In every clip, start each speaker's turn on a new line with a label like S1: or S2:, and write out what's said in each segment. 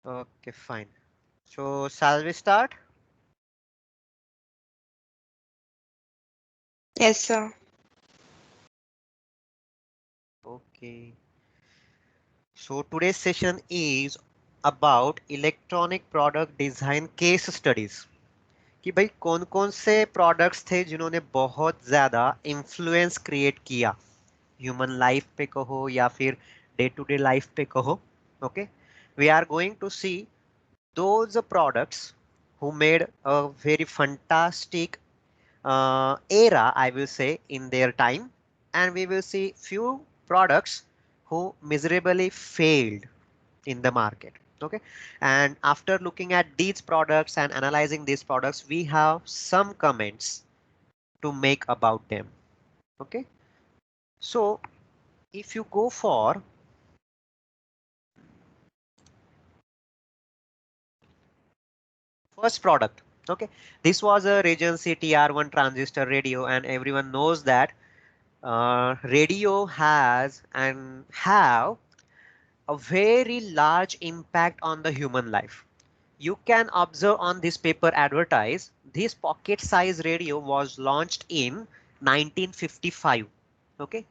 S1: Okay, fine. So shall we start?
S2: Yes, sir.
S1: Okay. So today's session is about electronic product design case studies कि भाई कौन कौन से products थे जिन्होंने बहुत ज्यादा इन्फ्लुएंस क्रिएट किया ह्यूमन लाइफ पे कहो या फिर डे टू डे लाइफ पे कहो. Okay, we are going to see those products who made a very fantastic era, I will say, in their time, and we will see few products who miserably failed in the market. Okay, and after looking at these products and analyzing these products, we have some comments to make about them. Okay, so if you go for first product, okay, this was a Regency TR1 transistor radio, and everyone knows that radio has and have a very large impact on the human life. You can observe on this paper advertise this pocket size radio was launched in 1955. Okay,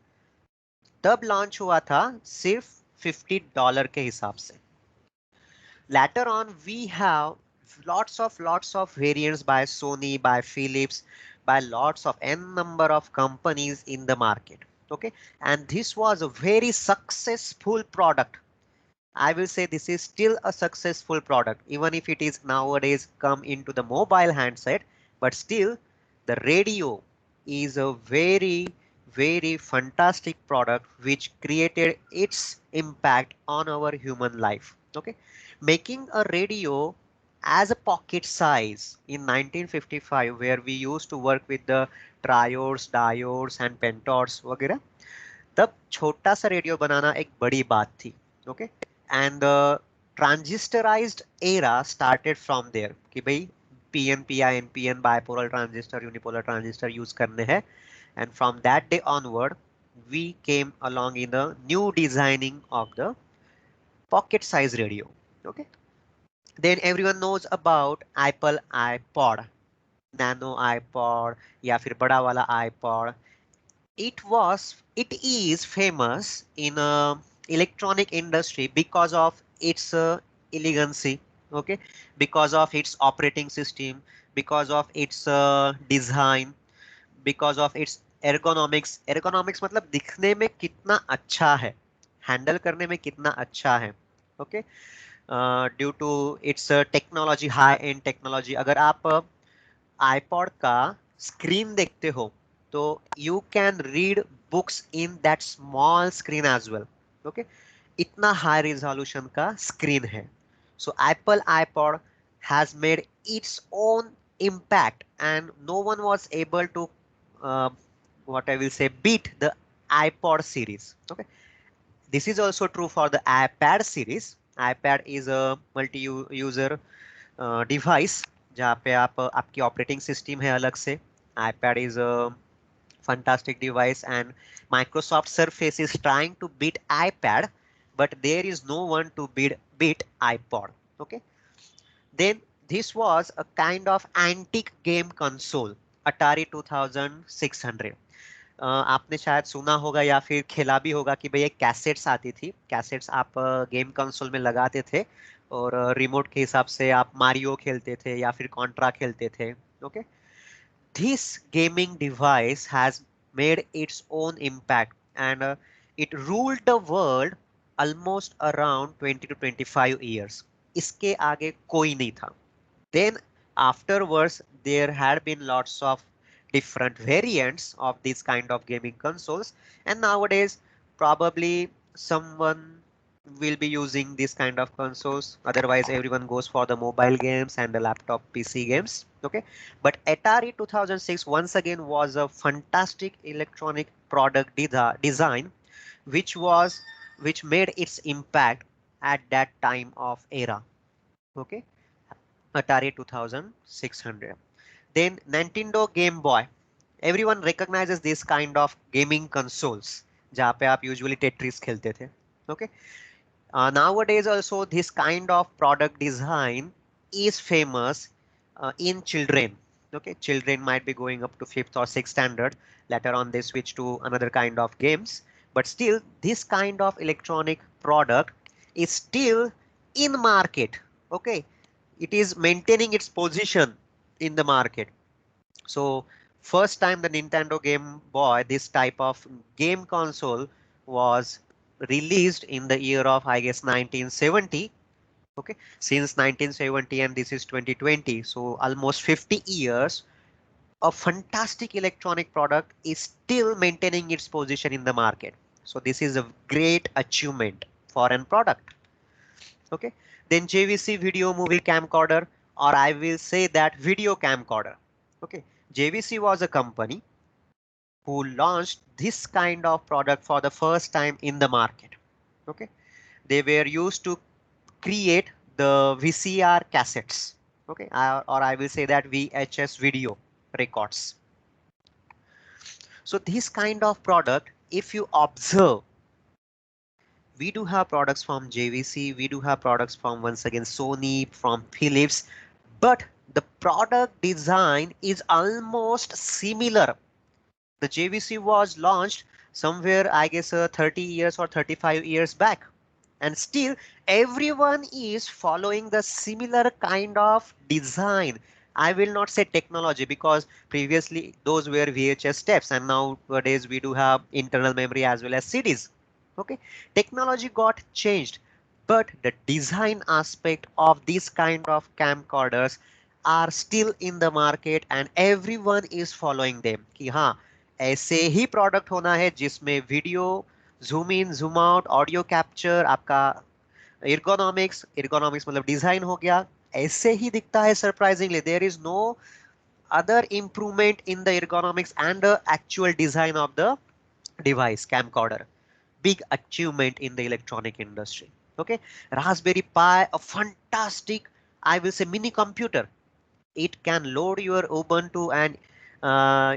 S1: तब launch हुआ था सिर्फ $50 के हिसाब से. Later on we have lots of variants by Sony, by Philips, by lots of n number of companies in the market. Okay, and this was a very successful product. I will say this is still a successful product, even if it is nowadays come into the mobile handset, but still the radio is a very fantastic product which created its impact on our human life. Okay, making a radio as a pocket size in 1955, where we used to work with the triodes, diodes and pentodes वगैरह, तब छोटा सा radio बनाना एक बड़ी बात थी. Okay, and the transistorized era started from there कि भाई PN PI NPN bipolar transistor unipolar transistor use करने हैं. And from that day onward we came along in the new designing of the pocket size radio. Okay, then everyone knows about Apple iPod, nano iPod या फिर बड़ा वाला iPod. It is famous in electronic industry because of its elegancy. Okay, because of its operating system, because of its design, because of its ergonomics मतलब दिखने में कितना अच्छा है, हैंडल करने में कितना अच्छा है. Okay, due to its technology, high end technology. अगर आप आईपॉड का स्क्रीन देखते हो तो you can read books in that small screen as well. Okay, इतना हाई रिजोल्यूशन का स्क्रीन है. So Apple iPod has made its own impact and no one was able to what I will say beat the iPod series. Okay, this is also true for the iPad series. iPad is a multi-user device जहाँ पे आप आपकी operating system है अलग से. iPad is a fantastic device and Microsoft Surface is trying to beat iPad, but there is no one to beat iPod. Okay, then this was a kind of antique game console, Atari 2600. आपने शायद सुना होगा या फिर खेला भी होगा कि भाई एक कैसेट्स आती थी. कैसेट्स आप गेम कंसोल में लगाते थे और रिमोट के हिसाब से आप मारियो खेलते थे या फिर कॉन्ट्रा खेलते थे. Okay, this gaming device has made its own impact and it ruled the world almost around 20 to 25 years. इसके आगे कोई नहीं था. Then afterwards there had been lots of different variants of these kind of gaming consoles, and nowadays probably someone will be using this kind of consoles. Otherwise everyone goes for the mobile games and the laptop PC games. Okay, but Atari 2006 once again was a fantastic electronic product design which was which made its impact at that time of era. Okay, Atari 2600. Then Nintendo Game Boy. Everyone recognizes this kind of gaming consoles जहाँ पे आप usually Tetris खेलते थे. Okay, Nowadays also this kind of product design is famous in children. Okay, children might be going up to 5th or 6th standard. Later on they switch to another kind of games. But still this kind of electronic product is still in market. Okay, it is maintaining its position in the market. So first time the Nintendo Game Boy, this type of game console was released in the year of, I guess, 1970. Okay, since 1970 and this is 2020, so almost 50 years, a fantastic electronic product is still maintaining its position in the market. So this is a great achievement for an product. Okay, then JVC video movie camcorder, or I will say that video camcorder. Okay, JVC was a company who launched this kind of product for the first time in the market. Okay, they were used to create the VCR cassettes. Okay, or I will say that VHS video records. So this kind of product, if you observe, we do have products from JVC, we do have products from, once again, Sony, from Philips, but the product design is almost similar. The JVC was launched somewhere, I guess, 30 years or 35 years back. And still everyone is following the similar kind of design. I will not say technology, because previously those were VHS steps and nowadays we do have internal memory as well as CDs. Okay, technology got changed, but the design aspect of this kind of camcorders are still in the market and everyone is following them कि हाँ, ऐसे ही product होना है जिसमें video zoom in zoom out audio capture आपका ergonomics मतलब design हो गया, ऐसे ही दिखता है. Surprisingly there is no other improvement in the ergonomics and the actual design of the device camcorder. Big achievement in the electronic industry. Okay, Raspberry Pi, a fantastic, I will say, mini computer. It can load your Ubuntu and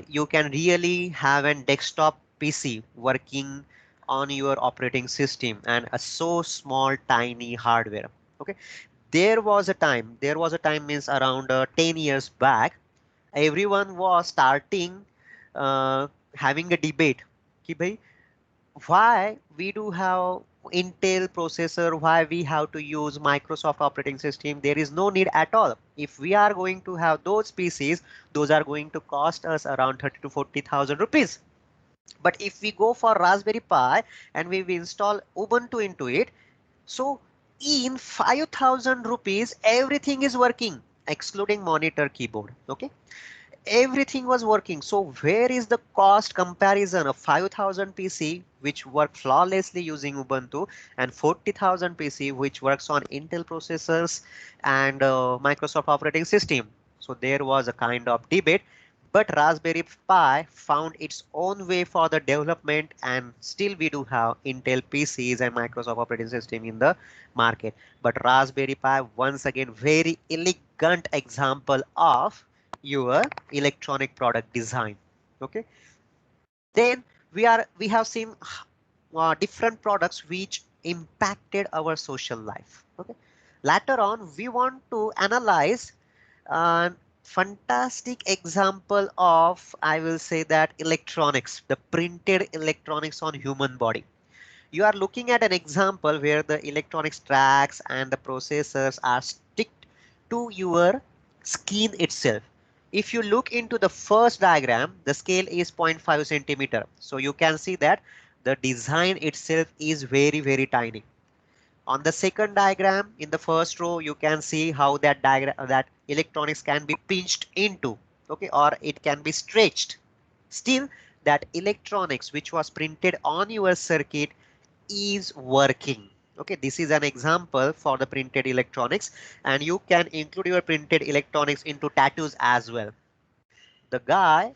S1: you can really have a desktop PC working on your operating system and a so small tiny hardware. Okay, there was a time means around 10 years back, everyone was starting having a debate कि भाई, why we do have Intel processor, why we have to use Microsoft operating system. There is no need at all. If we are going to have those PCs, those are going to cost us around 30 to 40,000 rupees. But if we go for Raspberry Pi and we install Ubuntu into it, so in 5,000 rupees, everything is working, excluding monitor keyboard. Okay, everything was working. So where is the cost comparison of 5,000 PC which work flawlessly using Ubuntu and 40,000 PC which works on Intel processors and Microsoft operating system? So there was a kind of debate, but Raspberry Pi found its own way for the development and still we do have Intel PCs and Microsoft operating system in the market. But Raspberry Pi, once again, very elegant example of your electronic product design. Okay, then we have seen different products which impacted our social life. Okay, later on we want to analyze a fantastic example of, I will say that, electronics, the printed electronics on human body. You are looking at an example where the electronics tracks and the processors are sticked to your skin itself. If you look into the first diagram, the scale is 0.5 centimeter. So you can see that the design itself is very, very tiny. On the second diagram, in the first row, you can see how that electronics can be pinched into, okay, or it can be stretched. Still, that electronics which was printed on your circuit is working. Okay, this is an example for the printed electronics, and you can include your printed electronics into tattoos as well. The guy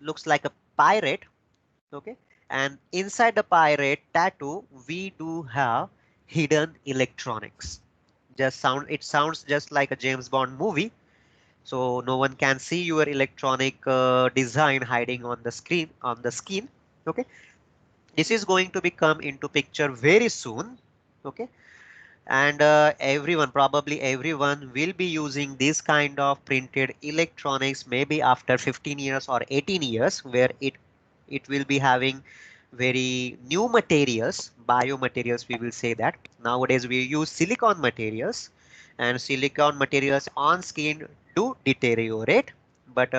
S1: looks like a pirate. Okay, and inside the pirate tattoo we do have hidden electronics. It sounds just like a James Bond movie, so no one can see your electronic design hiding on the screen, on the skin. Okay, this is going to be come into picture very soon. Okay, And probably everyone will be using this kind of printed electronics maybe after 15 years or 18 years, where it will be having very new materials, biomaterials we will say that. Nowadays we use silicon materials, and silicon materials on skin do deteriorate, but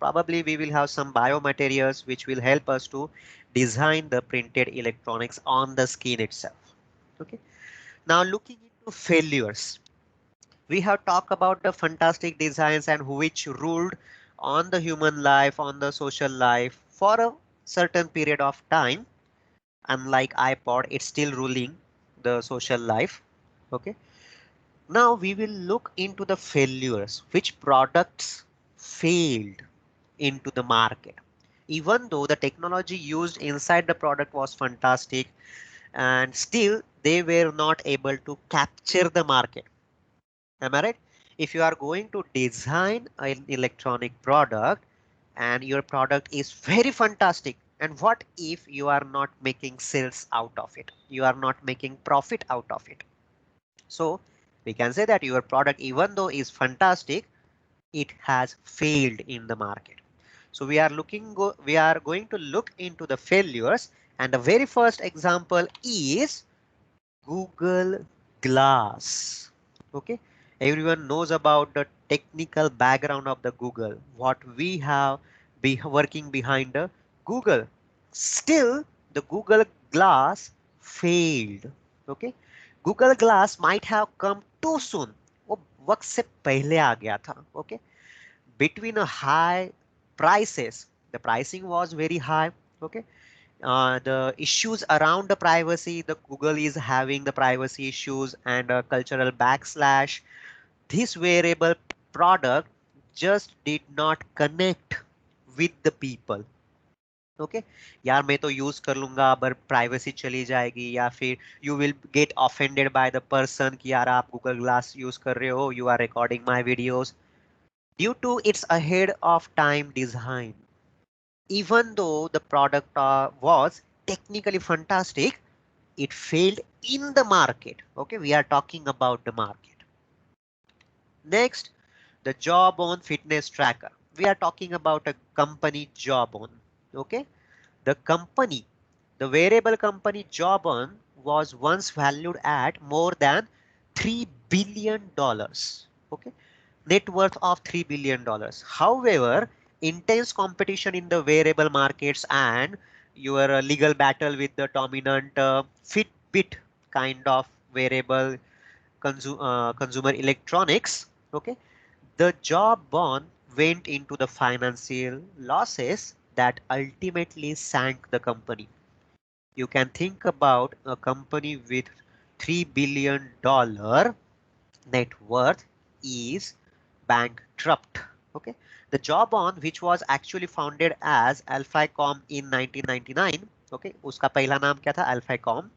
S1: probably we will have some biomaterials which will help us to design the printed electronics on the skin itself. Okay. Now looking into failures, we have talked about the fantastic designs and which ruled on the human life, on the social life for a certain period of time. Unlike iPod, it's still ruling the social life. Okay. Now we will look into the failures, which products failed into the market. Even though the technology used inside the product was fantastic, and still they were not able to capture the market. Am I right? If you are going to design an electronic product and your product is very fantastic, and what if you are not making sales out of it? You are not making profit out of it. So we can say that your product, even though is fantastic, it has failed in the market. So we are going to look into the failures, and the very first example is Google Glass. Okay, everyone knows about the technical background of the Google, what we have be working behind the Google. Still, the Google Glass failed. Okay, Google Glass might have come too soon. वो वक्त से पहले आ गया था. Okay, between a high prices, the pricing was very high. Okay, the issues around the privacy, the Google is having the privacy issues and a cultural backslash. This wearable product just did not connect with the people. Okay यार मैं तो use कर लूंगा, अगर privacy चली जाएगी, या फिर you will get offended by the person कि यार आप गूगल ग्लास यूज कर रहे हो, you are recording my videos. Due to its ahead of time design, even though the product was technically fantastic, it failed in the market. Okay, we are talking about the market. Next, the Jawbone fitness tracker. We are talking about a company Jawbone. Okay, the company, the wearable company Jawbone was once valued at more than $3 billion. Okay, net worth of $3 billion. However, intense competition in the wearable markets and your legal battle with the dominant Fitbit kind of wearable consumer electronics. Okay, the job bond went into the financial losses that ultimately sank the company. You can think about a company with $3 billion net worth is bankrupt. Okay, the Jawbone, which was actually founded as Alphacom in 1999. Okay, उसका पहला नाम क्या था? Alphacom.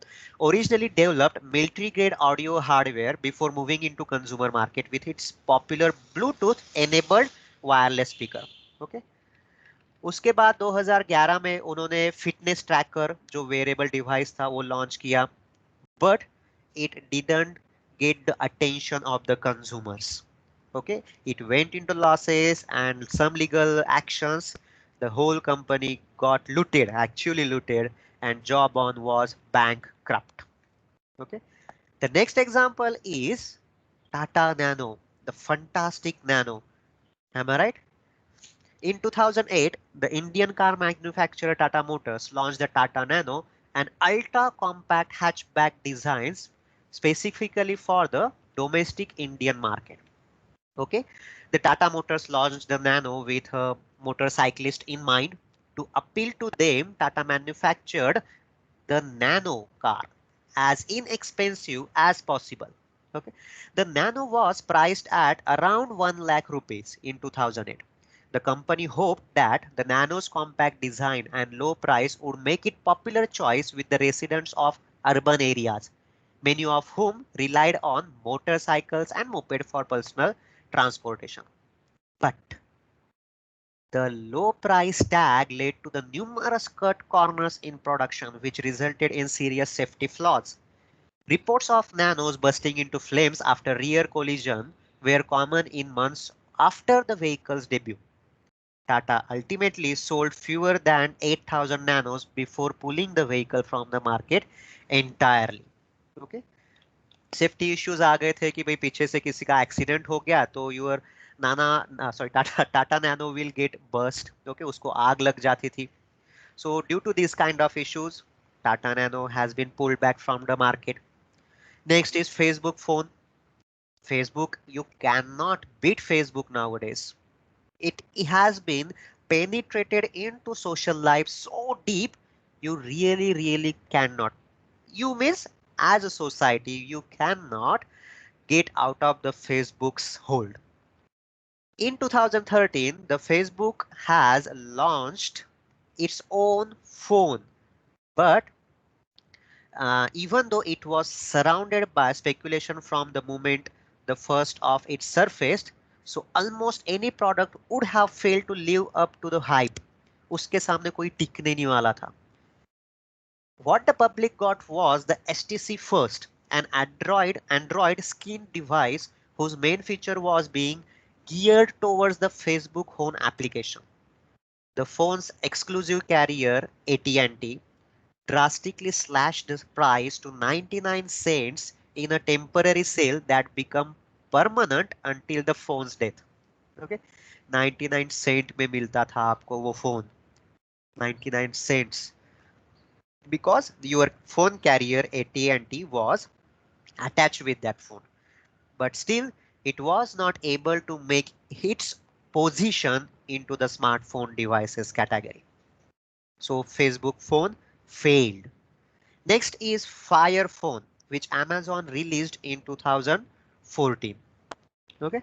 S1: Originally developed military grade audio hardware before moving into consumer market with its popular Bluetooth enabled wireless speaker. Okay, उसके बाद 2011 में उन्होंने fitness tracker जो वेरेबल डिवाइस था वो लॉन्च किया, but it didn't get the attention of the consumers. Okay, it went into losses and some legal actions. The whole company got looted, actually looted, and Jawbone was bankrupt. Okay, the next example is Tata Nano, the fantastic Nano. Am I right? In 2008, the Indian car manufacturer Tata Motors launched the Tata Nano, an ultra-compact hatchback designs specifically for the domestic Indian market. Okay, the Tata Motors launched the Nano with a motorcyclist in mind. To appeal to them, Tata manufactured the Nano car as inexpensive as possible. Okay, the Nano was priced at around 1 lakh rupees in 2008. The company hoped that the Nano's compact design and low price would make it popular choice with the residents of urban areas, many of whom relied on motorcycles and moped for personal transportation. But the low price tag led to the numerous cut corners in production, which resulted in serious safety flaws. Reports of nanos bursting into flames after rear collision were common in months after the vehicle's debut. Tata ultimately sold fewer than 8,000 nanos before pulling the vehicle from the market entirely. Okay. Safety issues आ गए थे कि भाई पीछे से किसी का accident हो गया तो your Tata Nano will get burst. Okay, उसको आग लग जाती थी. So due to this kind of issues Tata Nano has been pulled back from the market. Next is Facebook phone. Facebook, you cannot beat Facebook nowadays. It has been penetrated into social life so deep, you really cannot. You means as a society, you cannot get out of the Facebook's hold. In 2013, the Facebook has launched its own phone, but even though it was surrounded by speculation from the moment the first of it surfaced, so almost any product would have failed to live up to the hype. उसके सामने कोई टिकने नहीं वाला था. What the public got was the STC first, an Android skin device whose main feature was being geared towards the Facebook Home application. The phone's exclusive carrier, AT&T, drastically slashed the price to 99 cents in a temporary sale that became permanent until the phone's death. Okay, 99 cent में मिलता था आपको वो phone. 99 cents because your phone carrier AT&T was attached with that phone, but still it was not able to make its position into the smartphone devices category. So Facebook phone failed. Next is Fire Phone, which Amazon released in 2014. Okay,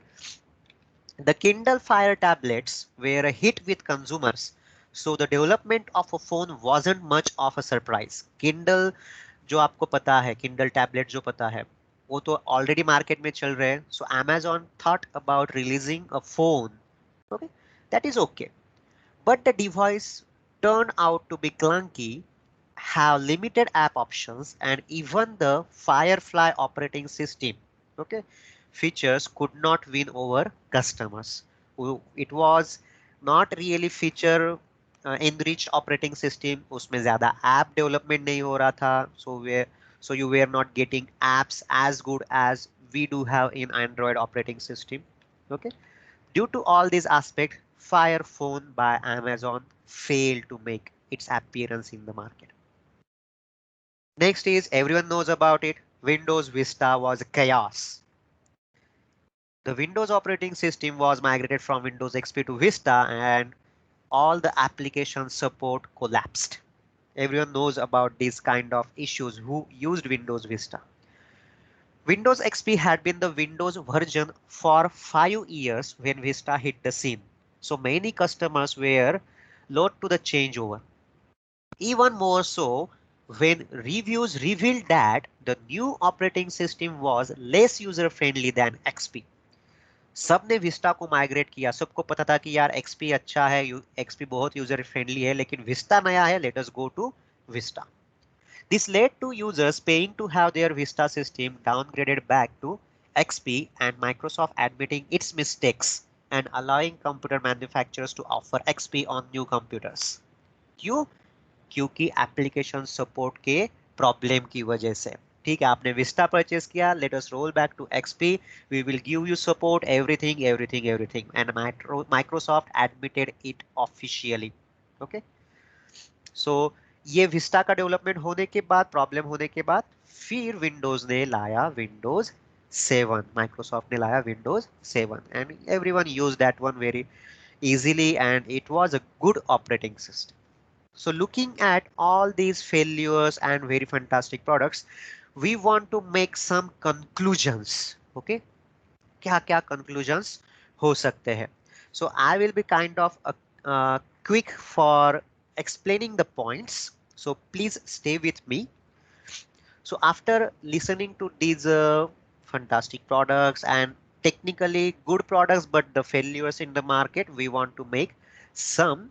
S1: the Kindle Fire tablets were a hit with consumers, so the development of a phone wasn't much of a surprise. Kindle जो आपको पता है, Kindle tablet जो पता है, वो तो already market में चल रहे हैं. So Amazon thought about releasing a phone. Okay, that is okay, but the device turned out to be clunky, have limited app options, and even the Firefly operating system, okay, features could not win over customers. It was not really feature enriched operating system. उसमें ज़्यादा app development नहीं हो रहा था. So you were not getting apps as good as we do have in Android operating system. Okay. Due to all these aspects, Fire Phone by Amazon failed to make its appearance in the market. Next is everyone knows about it. Windows Vista was chaos. The Windows operating system was migrated from Windows XP to Vista and all the application support collapsed. Everyone knows about these kind of issues who used Windows Vista. Windows XP had been the Windows version for 5 years when Vista hit the scene. So many customers were loath to the changeover. Even more so when reviews revealed that the new operating system was less user friendly than XP. सबने Vista को migrate किया. सबको पता था कि यार XP अच्छा है, XP बहुत यूजर फ्रेंडली है, लेकिन विस्टा नया है, let us go to Vista. This led to users paying to have their Vista system downgraded back to XP and Microsoft admitting its mistakes and allowing computer manufacturers to offer XP on new computers. क्यों? क्योंकि application support के problem की वजह से. ठीक है, आपने Vista purchase किया, let us roll back to XP, we will give you support everything and Microsoft admitted it officially. Okay, so ये विस्टा का डेवलपमेंट होने के बाद, प्रॉब्लम होने के बाद, फिर विंडोज ने लाया विंडोज 7. माइक्रोसॉफ्ट ने लाया Windows 7 and everyone used that one very easily and it was a good operating system. So looking at all these failures and very fantastic products, we want to make some conclusions. Okay, क्या क्या conclusions हो सकते हैं? So I will be kind of quick for explaining the points. So please stay with me. So after listening to these fantastic products and technically good products, but the failures in the market, we want to make some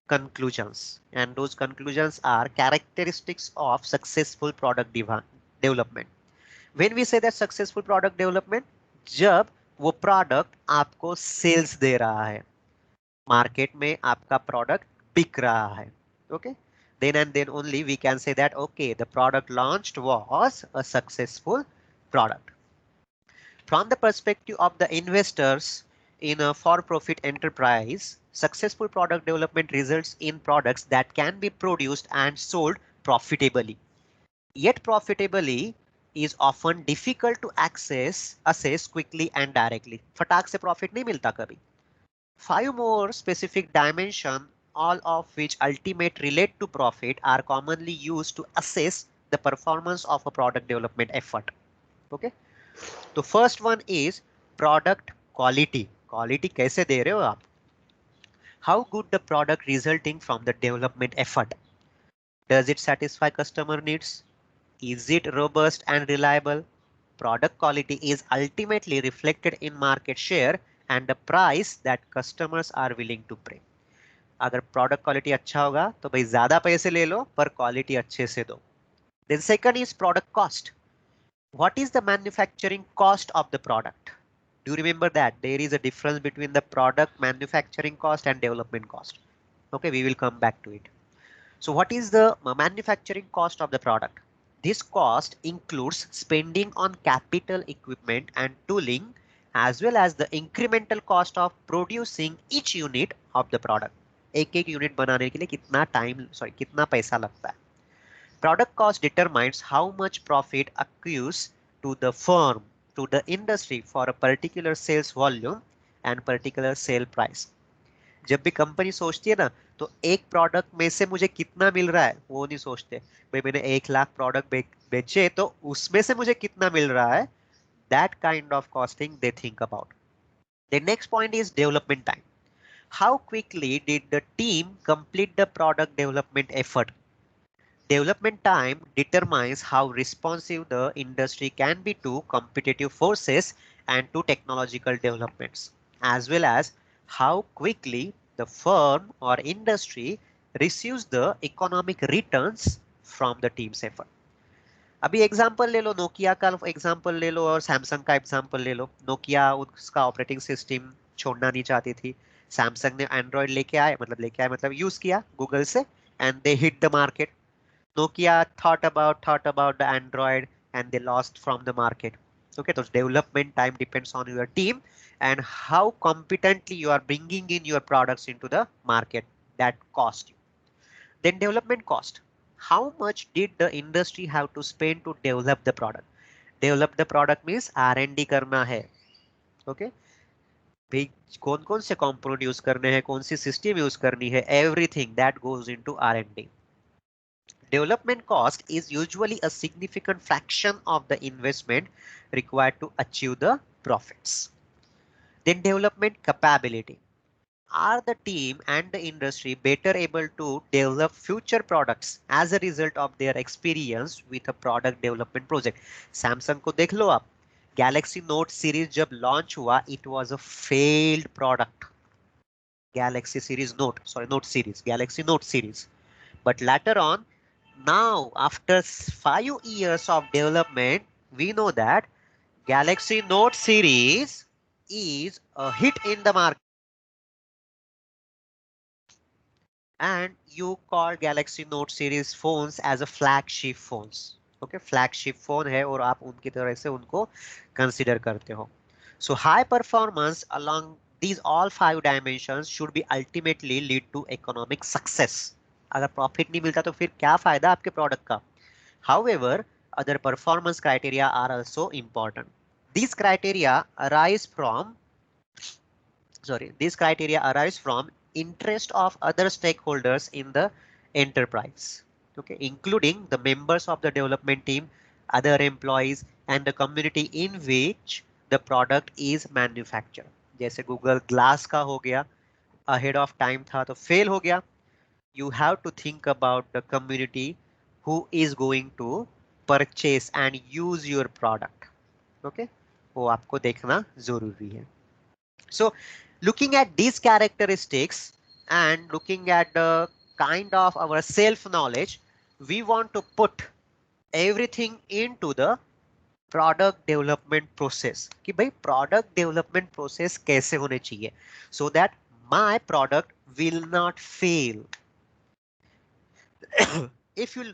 S1: conclusions, and those conclusions are characteristics of successful product development. When we say that successful product development, जब वो product आपको sales दे रहा है, market में आपका product बिक रहा है, okay, then and then only we can say that okay, the product launched was a successful product. From the perspective of the investors in a for-profit enterprise, successful product development results in products that can be produced and sold profitably. Yet profitably is often difficult to assess quickly and directly. फटाक से profit नहीं मिलता कभी. Five more specific dimensions, all of which ultimate relate to profit, are commonly used to assess the performance of a product development effort. Okay. तो first one is product quality. Quality कैसे दे रहे हो आप? How good the product resulting from the development effort? Does it satisfy customer needs? Is it robust and reliable? Product quality is ultimately reflected in market share and the price that customers are willing to pay. अगर product quality अच्छा होगा तो भाई ज्यादा पैसे ले लो पर quality अच्छे से दो. Then second is product cost. What is the manufacturing cost of the product? Do you remember that there is a difference between the product manufacturing cost and development cost? Okay, we will come back to it. So what is the manufacturing cost of the product? This cost includes spending on capital equipment and tooling as well as the incremental cost of producing each unit of the product. एक एक unit बनाने के लिए कितना पैसा लगता है. Product cost determines how much profit accrues to the firm, to the industry for a particular sales volume and particular sale price. जब भी कंपनी सोचती है ना तो एक प्रोडक्ट में से मुझे कितना मिल रहा है वो नहीं सोचते. भाई मैंने 1 लाख प्रोडक्ट बेचे तो उसमें से मुझे कितना मिल रहा है. That kind of costing they think about. The next point is development time. How quickly did the team complete the product development effort? Development time determines how responsive the industry can be to competitive forces and to technological developments, as well as how quickly the firm or industry receives the economic returns from the team's effort. अभी example ले लो, Nokia का example ले लो और Samsung का example ले लो. Nokia उसका operating system छोड़ना नहीं चाहती थी. सैमसंग ने एंड्रॉइड लेके आए मतलब यूज किया गूगल से and they hit the market. Nokia thought about the Android and they lost from the market. Okay, so development time depends on your team and how competently you are bringing in your products into the market. That cost you. Then development cost. How much did the industry have to spend to develop the product? Develop the product means R&D करना है. Okay. भाई कौन कौन से component use करने हैं, कौन सी system use करनी है, everything that goes into R&D. Development cost is usually a significant fraction of the investment required to achieve the profits. Then development capability. Are the team and the industry better able to develop future products as a result of their experience with a product development project? Samsung को देख लो आप. Galaxy Note series जब launch हुआ, it was a failed product. Galaxy Note series, Galaxy Note series. But later on, now, after 5 years of development, we know that Galaxy Note series is a hit in the market. And you call Galaxy Note series phones as a flagship phones. Okay, flagship phone है और आप उनकी तरह से उनको consider करते हो. So high performance along these all 5 dimensions should be ultimately lead to economic success. अगर profit नहीं मिलता तो फिर क्या फायदा आपके product का? However, other performance criteria are also important. These criteria arise from interest of other stakeholders in the enterprise, okay, including the members of the development team, other employees and the community in which the product is manufactured. जैसे Google Glass का हो गया, ahead of time था तो fail हो गया. You have to think about the community who is going to purchase and use your product. Okay, वो आपको देखना जरूरी है. So looking at these characteristics and looking at the kind of our self knowledge, we want to put everything into the product development process कि भाई product development process कैसे होने चाहिए so that my product will not fail. If you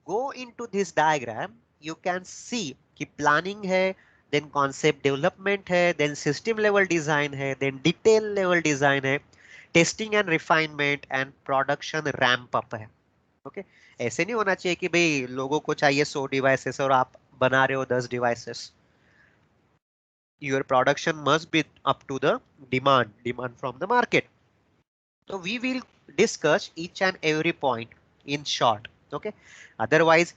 S1: go into this diagram, you can see कि planning है, then concept development है, then system level design है, then detail level design है, testing and refinement and production ramp up है. Okay ऐसे नहीं होना चाहिए कि भाई लोगों को चाहिए 100 डिवाइसेस और आप बना रहे हो 10 devices. Your production must be up to the demand from the market. So we will discuss each and every point in short. Okay. Otherwise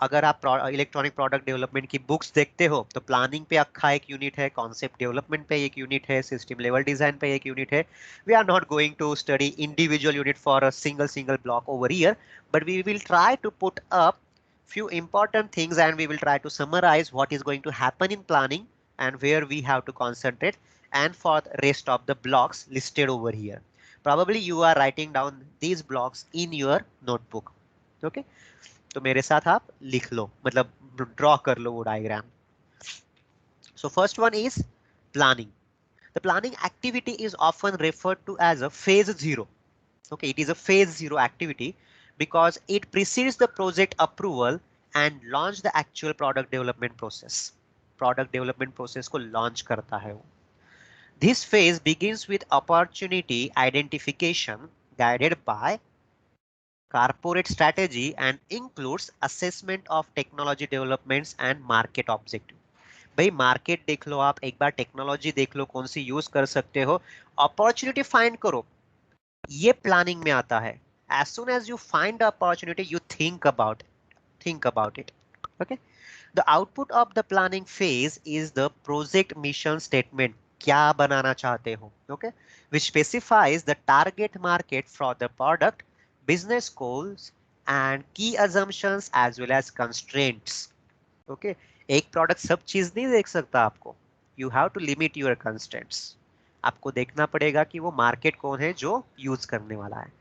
S1: अगर आप इलेक्ट्रॉनिक प्रोडक्ट डेवलपमेंट की बुक्स देखते हो तो प्लानिंग पे अक्खा एक यूनिट है, कॉन्सेप्ट डेवलपमेंट पे एक यूनिट है, सिस्टम लेवल डिजाइन पे एक यूनिट है. We are not going to study individual unit for a single block over year, but we will try to put up few important things and we will try to summarize what is going to happen in planning and where we have to concentrate and for the rest of the blocks listed over here. Probably you are writing down these blocks in your notebook. Okay. तो मेरे साथ आप लिख लो, मतलब draw कर लो वो diagram. So first one is planning. The planning activity is often referred to as a phase zero. Okay, it is a phase zero activity because it precedes the project approval and launch the actual product development process. Product development process को launch करता है वो. This phase begins with opportunity identification guided by corporate strategy and includes assessment of technology developments and market objective. भाई market देख लो, आप एक बार technology देख लो कौन सी यूज कर सकते हो, अपॉर्चुनिटी फाइंड करो, ये प्लानिंग में आता है. as soon as you find the opportunity you think about it. Okay. The output of the planning phase is the project mission statement, क्या बनाना चाहते हो. Okay, which specifies the target market for the product, business goals and key assumptions as well as constraints. Okay, एक product सब चीज नहीं देख सकता आपको. You have to limit your constraints. आपको देखना पड़ेगा कि वो मार्केट कौन है जो यूज करने वाला है.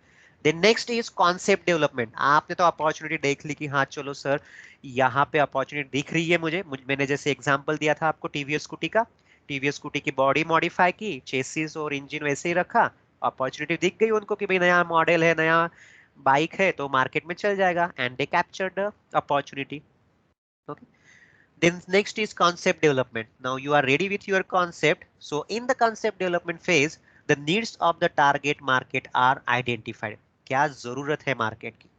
S1: Then next is concept development. आपने तो अपॉर्चुनिटी देख ली कि हाँ चलो सर यहाँ पे अपॉर्चुनिटी दिख रही है मैंने जैसे एग्जांपल दिया था आपको टीवीएस स्कूटी का. टीवीएस स्कूटी की बॉडी मॉडिफाई की, चेसिस और इंजन वैसे ही रखा, अपॉर्चुनिटी दिख गई उनको कि भाई नया मॉडल है, नया बाइक है तो मार्केट में चल जाएगा and they captured the opportunity. Okay. Then next is concept development. Now you are ready with your concept. So in the concept development phase, the needs of the target market are identified. क्या जरूरत है market की.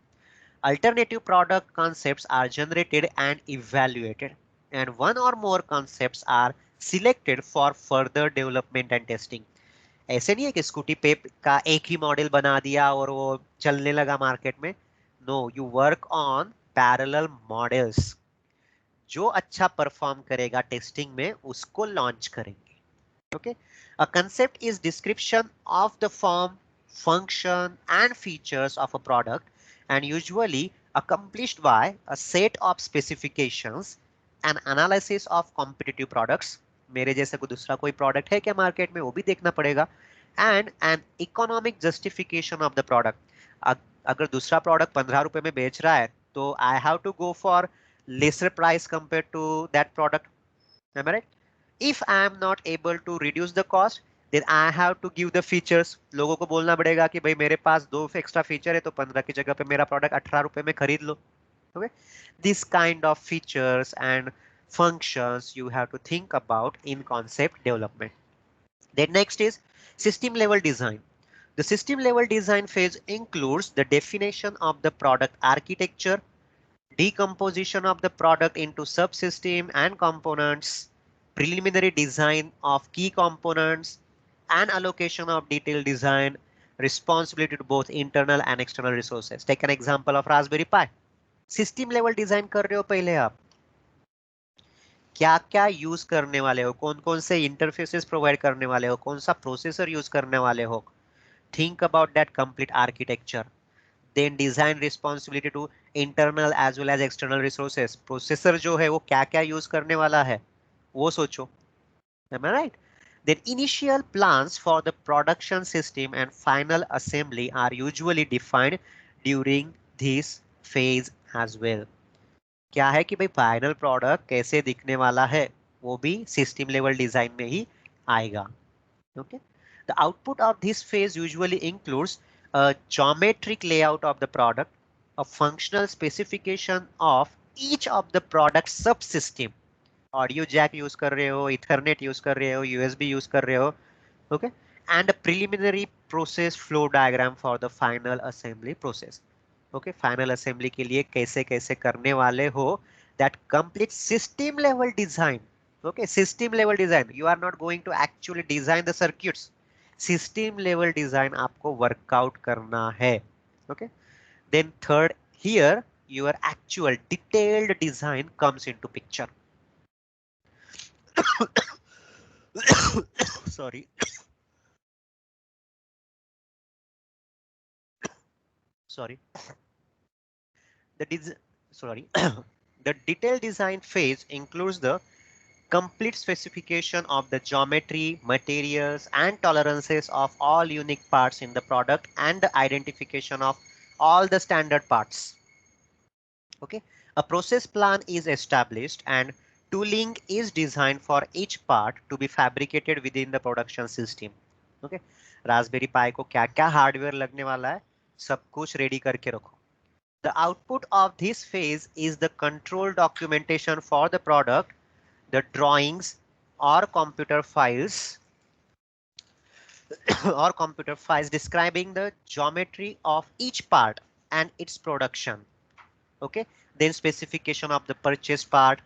S1: Alternative product concepts are generated and evaluated, and one or more concepts are selected for further development and testing. ऐसे नहीं है कि scooty पे का एक ही मॉडल बना दिया और वो चलने लगा मार्केट में. No, you work on parallel models. जो अच्छा परफॉर्म करेगा टेस्टिंग में उसको लॉन्च करेंगे. Okay. A concept is description of the form, function and features of a product and usually accomplished by a set of specifications, an analysis of competitive products. मेरे जैसा कोई दूसरा कोई प्रोडक्ट है क्या मार्केट में वो भी देखना पड़ेगा. And an economic justification of the product. अगर दूसरा प्रोडक्ट 15 रुपए में बेच रहा है तो I have to go for lesser price compared to that product. Am I right? If I am not able to reduce the cost, then I have to give the features. लोगों को बोलना पड़ेगा कि भाई मेरे पास 2 एक्स्ट्रा फीचर है तो 15 की जगह पे मेरा प्रोडक्ट 18 रुपए में खरीद लो. Okay? This kind of features and functions you have to think about in concept development. Then next is system level design. The system level design phase includes the definition of the product architecture, decomposition of the product into subsystem and components, preliminary design of key components, and allocation of detailed design responsibility to both internal and external resources. Take an example of Raspberry Pi. System level design कर रहे हो पहले आप, क्या क्या use करने वाले हो, कौन कौन से इंटरफेसेस प्रोवाइड करने वाले हो, कौन सा प्रोसेसर यूज करने वाले हो. Think about that complete architecture. Then design responsibility to internal as well as external resources. Processor जो है वो क्या क्या यूज करने वाला है वो सोचो. Am I right? Then initial plans for the production system and final assembly are usually defined during this phase as well. क्या है कि भाई फाइनल प्रोडक्ट कैसे दिखने वाला है वो भी सिस्टम लेवल डिजाइन में ही आएगा. Okay. The output of this phase usually includes a geometric layout of the product, a functional specification of each of the product subsystem. Audio jack use कर रहे हो, Ethernet use कर रहे हो, USB use कर रहे हो, okay? And a preliminary process flow diagram for the final assembly process. Okay, final assembly के लिए कैसे कैसे करने वाले हो, that complete system level design. Okay, system level design. You are not going to actually design the circuits. System level design आपको workout करना है. Okay, then third, here your actual detailed design comes into picture. Sorry. Sorry. The sorry. The detailed design phase includes the complete specification of the geometry, materials, and tolerances of all unique parts in the product and the identification of all the standard parts. Okay, a process plan is established and tooling is designed for each part to be fabricated within the production system. Okay, raspberry pi को क्या क्या hardware लगने वाला है सब कुछ ready करके रखो. The output of this phase is the control documentation for the product, the drawings or computer files or computer files describing the geometry of each part and its production. Okay, then specification of the purchase part,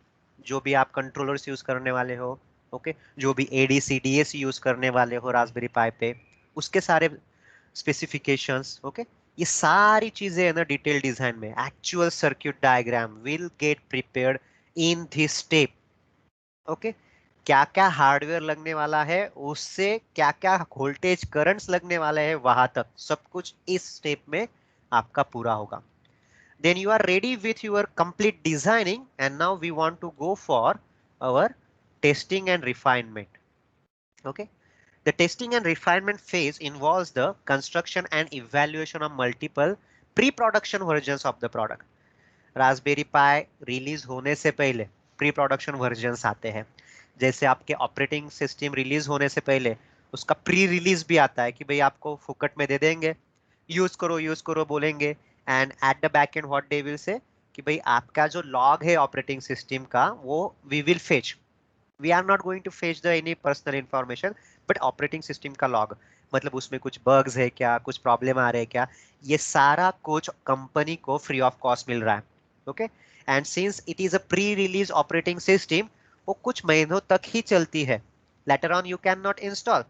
S1: जो भी आप controllers use करने वाले हो, okay, जो भी ADCDS use करने वाले हो रास्पबेरी पाई पे, उसके सारे specifications. Okay, ये सारी चीजें है ना डिटेल डिजाइन में. Actual circuit diagram will get prepared in this step. Okay, क्या क्या हार्डवेयर लगने वाला है, उससे क्या क्या वोल्टेज करंट्स लगने वाले हैं, वहां तक सब कुछ इस स्टेप में आपका पूरा होगा. Then you are ready with your complete designing and now we want to go for our testing and refinement. Okay, the testing and refinement phase involves the construction and evaluation of multiple pre-production versions of the product. Raspberry pi release होने से पहले pre production versions आते हैं. जैसे आपके operating system release होने से पहले उसका प्री रिलीज भी आता है कि भाई आपको फुकट में दे देंगे, यूज करो बोलेंगे. And at the back and what they will say कि भाई आपका जो लॉग है ऑपरेटिंग सिस्टम का वो we will fetch. We are not going to fetch the any personal information but operating system का लॉग, मतलब उसमें कुछ बग्स है क्या, कुछ प्रॉब्लम आ रहे हैं क्या, ये सारा कुछ कंपनी को फ्री ऑफ कॉस्ट मिल रहा है. Okay, and since it is a pre release operating system वो कुछ महीनों तक ही चलती है. Later on you can not install.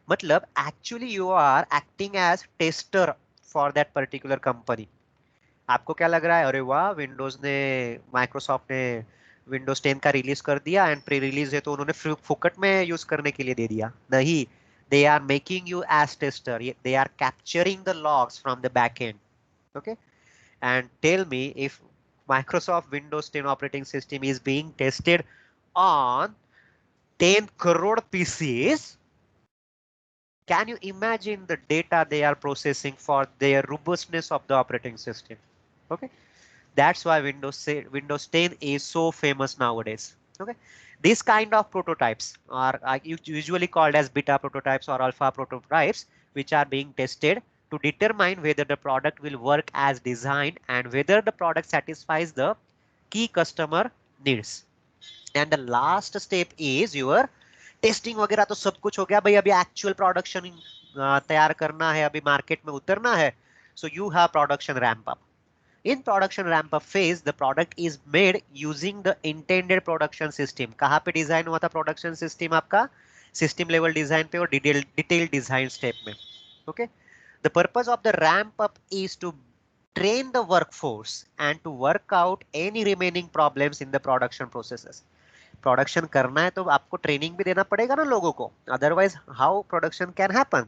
S1: मतलब actually you are acting as tester for that particular company. आपको क्या लग रहा है, अरे वाह विंडोज ने, माइक्रोसॉफ्ट ने विंडोज 10 का रिलीज कर दिया एंड प्री रिलीज है तो उन्होंने फुकट में यूज करने के लिए दे दिया. नहीं, they are making you as tester, they are capturing the logs from the back end. Okay, and tell me if Microsoft Windows 10 operating system is being tested on 10 crore PCs. Can you imagine the data they are processing for their robustness of the operating system? Okay, that's why Windows 10 is so famous nowadays. Okay, this kind of prototypes are usually called as beta prototypes or alpha prototypes, which are being tested to determine whether the product will work as designed and whether the product satisfies the key customer needs. And the last step is your testing वगैरह तो सब कुछ हो गया भाई. अभी actual production तैयार करना है, अभी मार्केट में उतरना है. So you have production ramp up. In production ramp up phase, the product is made using the intended production system. कहाँ पे डिजाइन हुआ था प्रोडक्शन सिस्टम आपका, सिस्टम लेवल डिजाइन पे और डिटेल डिजाइन स्टेप में. Okay, the purpose of the ramp up is to train the workforce and to work out any remaining problems in the production processes. Production करना है तो आपको training भी देना पड़ेगा ना लोगों को, otherwise how production can happen.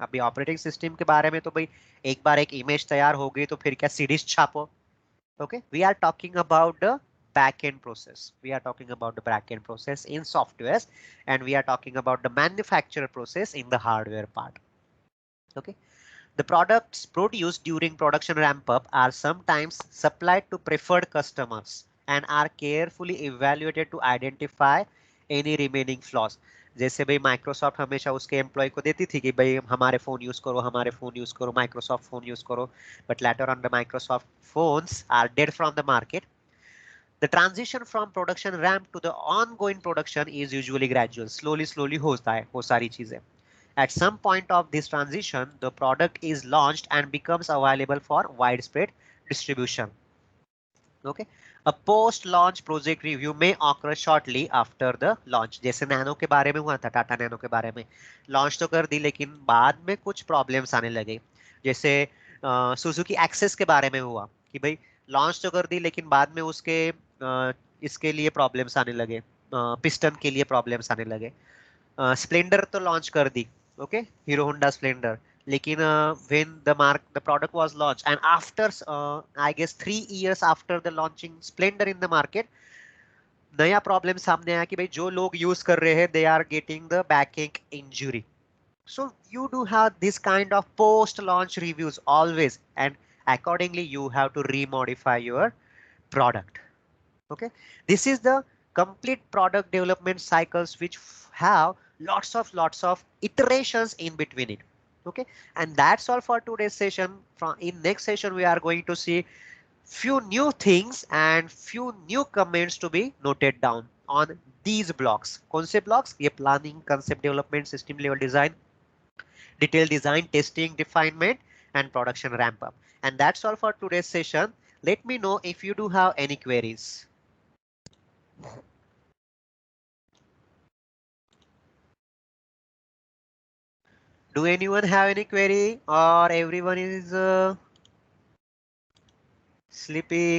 S1: अभी ऑपरेटिंग सिस्टम के बारे में तो भाई एक बार एक इमेज तैयार हो गई तो फिर क्या सीरीज छापो. Okay, we are talking about the back end process. We are talking about the back end process in softwares and we are talking about the manufacturer process in the hardware part. Okay, the products produced during production ramp up are sometimes supplied to preferred customers and are carefully evaluated to identify any remaining flaws. जैसे भाई Microsoft हमेशा उसके employ को देती थी कि भाई हमारे फोन यूज करो, हमारे फोन यूज करो, माइक्रोसॉफ्ट फोन यूज करो, but later on the Microsoft phones are dead from the market. The transition from production ramp to the ongoing production is usually gradual. Slowly होता है वो सारी चीजें. At some point of this transition, the product is launched and becomes available for widespread distribution. Okay. A post-launch project review may occur shortly after the launch. जैसे nano के बारे में हुआ था, टाटा नैनो के बारे में लॉन्च तो कर दी लेकिन बाद में कुछ प्रॉब्लम्स आने लगे. जैसे सुजुकी एक्सेस के बारे में हुआ कि भाई लॉन्च तो कर दी लेकिन बाद में उसके इसके लिए प्रॉब्लम्स आने लगे, पिस्टन के लिए प्रॉब्लम्स आने लगे. स्प्लेंडर तो लॉन्च कर दी, ओके, हीरो होंडा स्प्लेंडर, लेकिन when the product was launched and after I guess 3 years after the launching Splendor in the market, नया प्रॉब्लम सामने आया कि भाई जो लोग यूज कर रहे हैं they are getting the back injury. So you do have this kind of post launch reviews always, and accordingly you have to remodify your product. Okay, this is the complete product development cycles which have lots of iterations in between it. Okay, and that's all for today's session. From in next session we are going to see few new things and few new comments to be noted down on these blocks. कौन से blocks? ये planning, concept development, system level design, detailed design, testing, refinement, and production ramp up. And that's all for today's session. Let me know if you do have any queries. Do anyone have any query or everyone is sleeping?